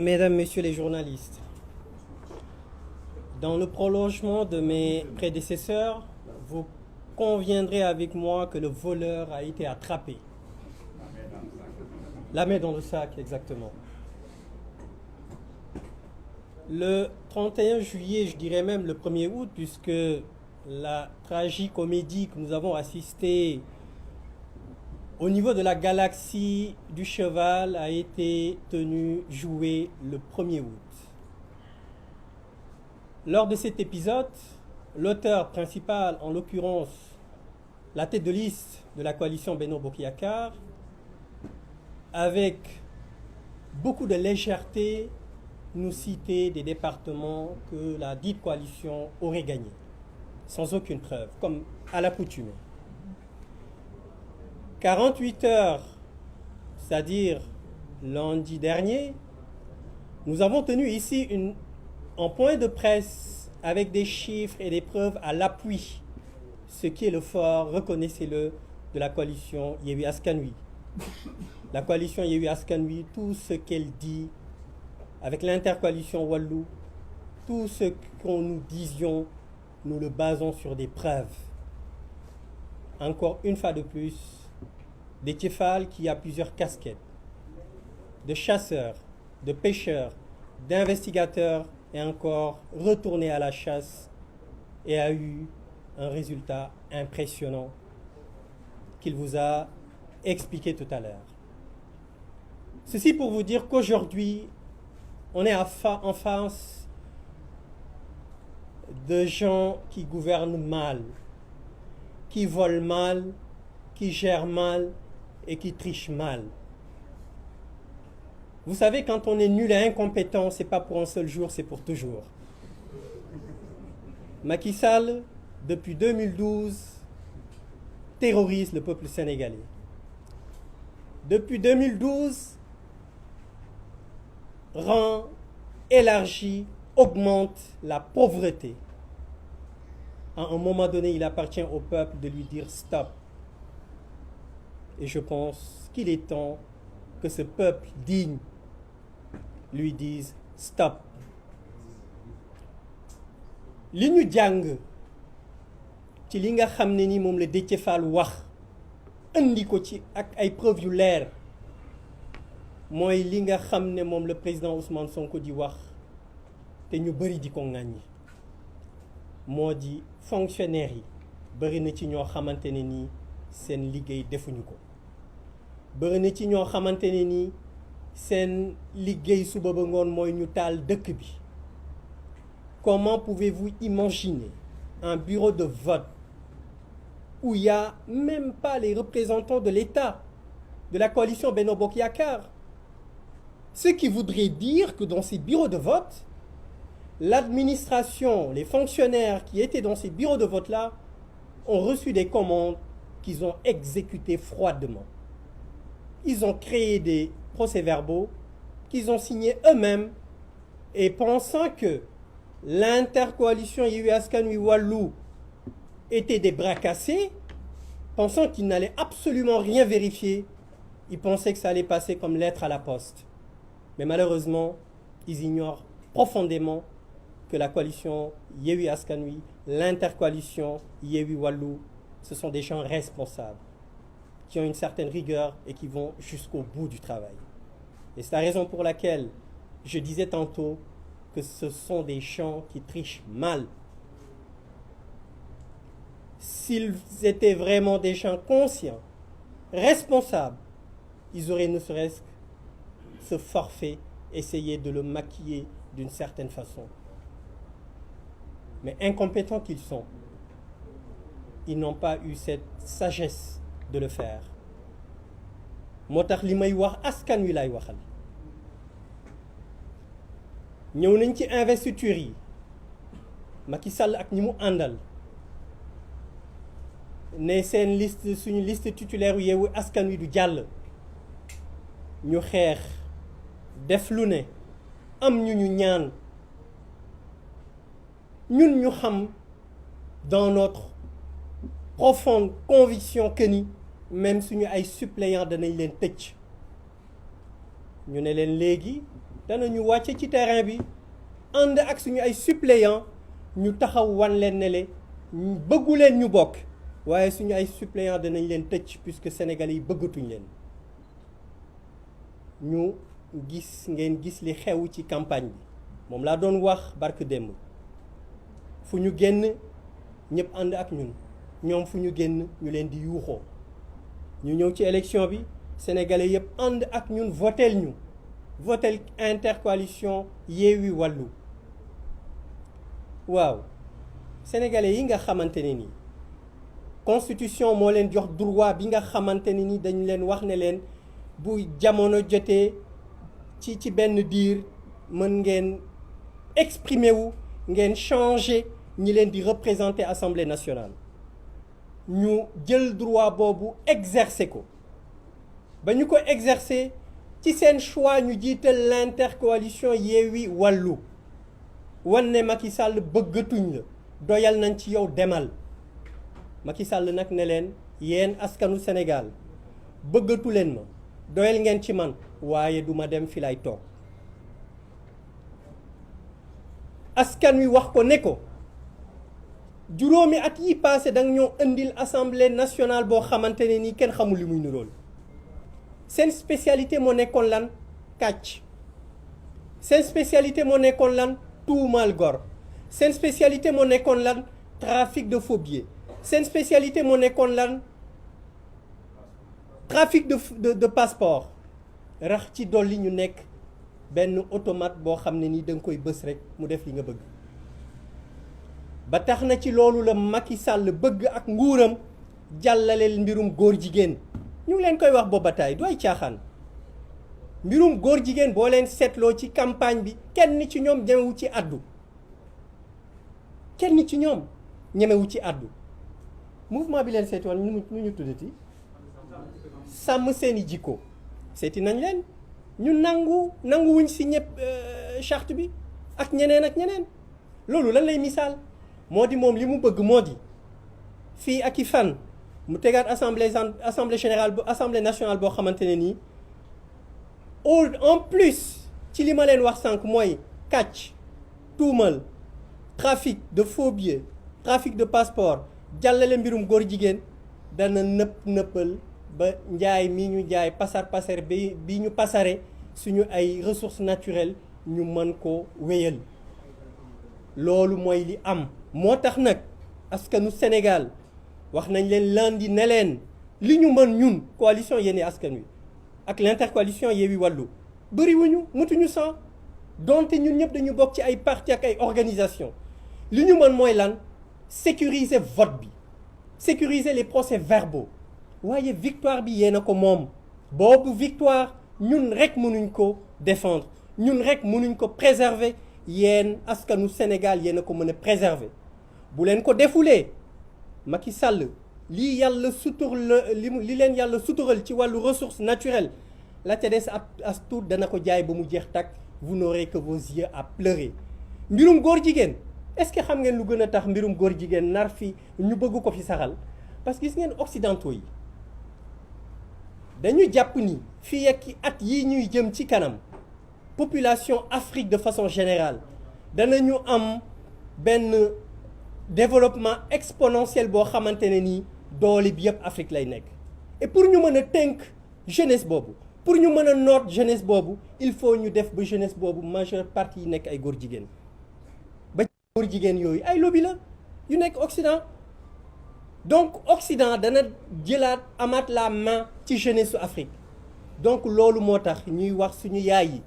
Mesdames, Messieurs les journalistes, dans le prolongement de mes prédécesseurs, vous conviendrez avec moi que le voleur a été attrapé. La main dans le sac, exactement. Le 31 juillet, je dirais même le 1er août, puisque la tragicomédie que nous avons assistée au niveau de la galaxie du cheval a été jouée le 1er août. Lors de cet épisode, l'auteur principal, en l'occurrence la tête de liste de la coalition Benno Bokk Yakaar, avec beaucoup de légèreté, nous citait des départements que la dite coalition aurait gagnés, sans aucune preuve, comme à l'accoutumée. 48 heures, c'est-à-dire lundi dernier, nous avons tenu ici un point de presse avec des chiffres et des preuves à l'appui, ce qui est le fort, reconnaissez-le, de la coalition Yewwi Askan Wi. La coalition Yewwi Askan Wi, tout ce qu'elle dit, avec l'intercoalition Wallu, tout ce qu'on nous disions, nous le basons sur des preuves. Encore une fois de plus, Déthié Fall qui a plusieurs casquettes, de chasseur, de pêcheur, d'investigateur, et encore retourné à la chasse et a eu un résultat impressionnant qu'il vous a expliqué tout à l'heure. Ceci pour vous dire qu'aujourd'hui, on est en face de gens qui gouvernent mal, qui volent mal, qui gèrent mal et qui trichent mal. Vous savez, quand on est nul et incompétent, ce n'est pas pour un seul jour, c'est pour toujours. Macky Sall, depuis 2012, terrorise le peuple sénégalais. Depuis 2012, rend, élargit, augmente la pauvreté. À un moment donné, il appartient au peuple de lui dire stop. Et je pense qu'il est temps que ce peuple digne lui dise stop. li ñu jàng ci li nga xam ne ni moom la Déthié Fall wax andi ko ci ak ay preuves yu leer mooy li nga xam ne moom le président Ousmane Sonko di wax te ñu bëri di ko ŋàññi moo di fonctionnaires yi bëri na ci ñoo xamante ne nii seen liggéey defuñu ko bëri na ci ñoo xamante ne nii seen liggéey suba ba ngoon mooy ñu taal dëkk bi. Comment pouvez-vous imaginer un bureau de vote où il n'y a même pas les représentants de l'État, de la coalition Benno Bokk Yakaar? Ce qui voudrait dire que dans ces bureaux de vote, l'administration, les fonctionnaires qui étaient dans ces bureaux de vote-là ont reçu des commandes qu'ils ont exécutées froidement. Ils ont créé des procès-verbaux qu'ils ont signés eux-mêmes et pensant que l'intercoalition Yewwi Askan Wi Wallu était des bras cassés, pensant qu'ils n'allaient absolument rien vérifier, ils pensaient que ça allait passer comme lettre à la poste. Mais malheureusement, ils ignorent profondément que la coalition Yewwi Askan Wi, l'intercoalition Yewwi Wallu, ce sont des gens responsables, qui ont une certaine rigueur et qui vont jusqu'au bout du travail. Et c'est la raison pour laquelle je disais tantôt que ce sont des gens qui trichent mal. S'ils étaient vraiment des gens conscients, responsables, ils auraient ne serait-ce que ce forfait, essayé de le maquiller d'une certaine façon. Mais incompétents qu'ils sont, ils n'ont pas eu cette sagesse de le faire. moo tax li may wax askan wi lay waxal. ñëw nañ ci investiture yi Macky Sall ak ñi mu àndal ne seen liste suñu liste titulaire yu Yewwi Askan Wi du jàll ñu xeex def lu ne am ñu ñaan ñun ñu xam dans notre profonde conviction que ni même suñu ay suppléants danañ leen tëj ñu ne leen léegi danañu wàcce ci terrain bi ànd ak suñu ay suppléants ñu taxaw wan leen ne le bëggu leen ñu bokk waaye suñu ay suppléants danañ leen tëj puisque sénégalais yi bëggatuñ leen ñu ngeen gis li xew ci campagne bi moom laa doon wax barke démb fu ñu génn ñëpp ànd ak ñun ñoom fu ñu génn ñu leen di yuuxoo ñu ñëw ci élection bi sénégalais yëpp ànd ak ñun votel intercoalition Yewwi Wallu waaw sénégalais yi nga xamante ne ni constitution moo leen jox droit bi nga xamante ne ni dañu leen wax ne leen bu jamono jotee ci benn diir mën ngeen exprimer wu ngeen changer ñi leen di représenter assemblée nationale ñu jël droit boobu exercer ko ba ñu ko exercer ci seen choix ñu jiital l'intercoalition Yewwi Wallu wan ne Macky Sall bëggatuñ la doyal nañ ci yow demal Macky Sall nag ne leen yéen askanu Sénégal bëggatu leen ma doyal ngeen ci man waaye duma dem fi lay toog askan wi wax ko ne ko juróomi at yi passé danga ñoo indil assemblée nationale boo xamante ne nii kenn xamul li muy nirool seen spécialité moo nekkoon lan kàcc seen spécialité moo nekkoon lan tuumaal gor seen spécialité moo nekkoon lan trafic de faux billets seen spécialité moo nekkoon lan trafic de passeport rax ci dolli ñu nekk benn automate boo xam ne nii da nga koy bës rek mu def li nga bëgg ba tax na ci loolu la Macky Sall bëgg ak nguuram jàllaleel mbirum góor jigéen ñu ngi leen koy wax booba taay du ay caaxaan mbirum góor jigéen boo leen seetloo ci campagne bi kenn ci ñoom ñemewu ci àddu kenn ci ñoom ñemewu ci àddu mouvement bi leen seeti woon nu ñu tuddati sàmm seeni jikko seeti nañ leen ñu nanguwuñ si ñëpp charte bi ak ñeneen loolu lan lay misaal moo di moom li mu bëgg moo di fii ak i fan mu tegaat assemblée générale assemblée nationale boo xamante ne nii en plus ci li ma leen wax sànq mooy kàcc tuumal trafic de faux billets trafic de passeport jàllale mbirum góor jigéen dana nëppal ba njaay mi ñu jaay pasar bi ñu pasare suñu ay ressources naturelles ñu mën ko wéyal loolu mooy li am moo tax nag askanu Sénégal wax nañ leen lundi ne leen li ñu mën ñun coalition Yewwi Askan Wi ak l'intercoalition Yewwi Wallu bëriwuñu mutuñu sax donte ñun ñëpp dañu bokk ci ay parti ak ay organisation li ñu mën mooy lan sécuriser vote bi sécuriser les procès-verbaux waaye victoire bi yéen a ko moom boobu victoire ñun rek mënuñ ko défendre ñun rek mënuñ ko préserver yéen askanu Sénégal yéen a ko mën a préserver bu leen ko defulee Macky Sall li leen yàlla sutural ci wàllu ressources naturelles la ca des as tuut dana ko jaay ba mu jeex takk vous n'aurez que vos yeux à pleurer mbirum góor jigéen est-ce que xam ngeen lu gën a tax mbirum góor jigéen nar fi ñu bëgg ko fi saxal parce que gis ngeen occidentaux yi dañu jàpp ni fii ak at yi ñuy jëm ci kanam population Afrique de façon générale danañu am benn développement exponentiel boo xamante ne nii doole bi yëpp Afrique lay nekk et pour ñu mën a tënk jeunesse boobu pour ñu mën a noot jeunesse boobu il faut ñu def ba jeunesse boobu majeure partie yi nekk ay góor jigéen ba góor jigéen yooyu ay lobby la yu nekk Occident donc Occident dana jëlaat amaat la main ci jeunesse su Afrique donc loolu moo tax ñuy wax suñu yaay yi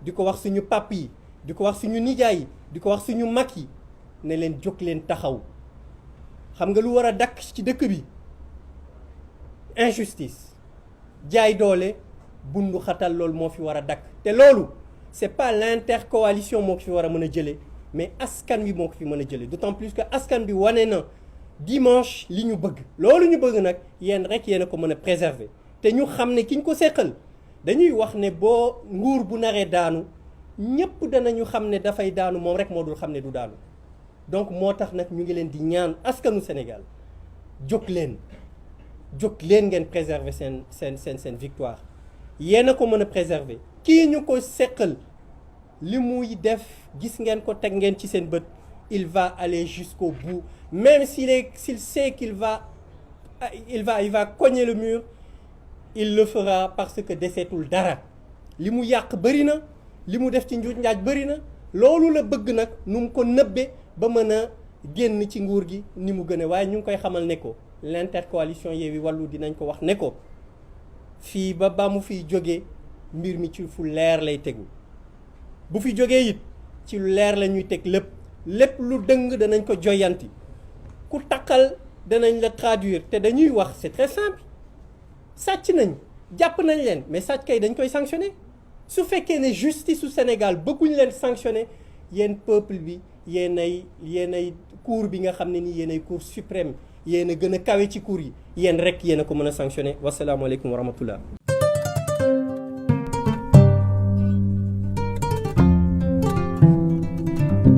di ko wax suñu pap yi di ko wax suñu nijaay yi di ko wax suñu mag yi ne leen jóg leen taxaw xam nga lu war a dakk ci dëkk bi injustice jaay doole bundu xatal loolu moo fi war a dakk te loolu c'est pas l'intercoalition moo ko fi war a mën a jëlee mais askan wi moo ko fi mën a jëlee d'autant plus que askan bi wane na dimanche li ñu bëgg loolu ñu bëgg nag yéen rek yéen a ko mën a préserver te ñu xam ne ki ñu ko seqal dañuy wax ne boo nguur bu naree daanu ñëpp danañu xam ne dafay daanu moom rek moo dul xam ne du daanu donc moo tax nag ñu ngi leen di ñaan askanu Sénégal jóg leen ngeen préserver seen victoire yéen a ko mën a préserver kii ñu ko seqal li muy def gis ngeen ko teg ngeen ci seen bët il va aller jusqu'au bout même s'il sait qu'il va il va cogner le mur il le fera parce que deseetul dara li mu yàq bëri na li mu def ci njuuj njaaj bëri na loolu la bëgg nag nu mu ko nëbbe ba mën a génn ci nguur gi ni mu gën a waaye ñu ngi koy xamal ne ko l'intercoalition Yewwi Wallu dinañ ko wax ne ko fii ba mu fiy jógee mbir mi ci fu leer lay tegu bu fi jógee it ci lu leer la ñuy teg lépp lu dëng danañ ko joyanti ku takkal danañ la traduire te dañuy wax c'est très simple sàcc nañ jàpp nañ leen mais sàcc kay dañ koy sanctionner su fekkee ne justice su Sénégal bëgguñ leen sanctionner yéen peuple bi yéenay cour bi nga xam ne ni yéenay cour suprême yéen a gën a kawe ci cour yi yéen rek yéen a ko mën a sanctionner wasalaamaaleykum wa rahmatullah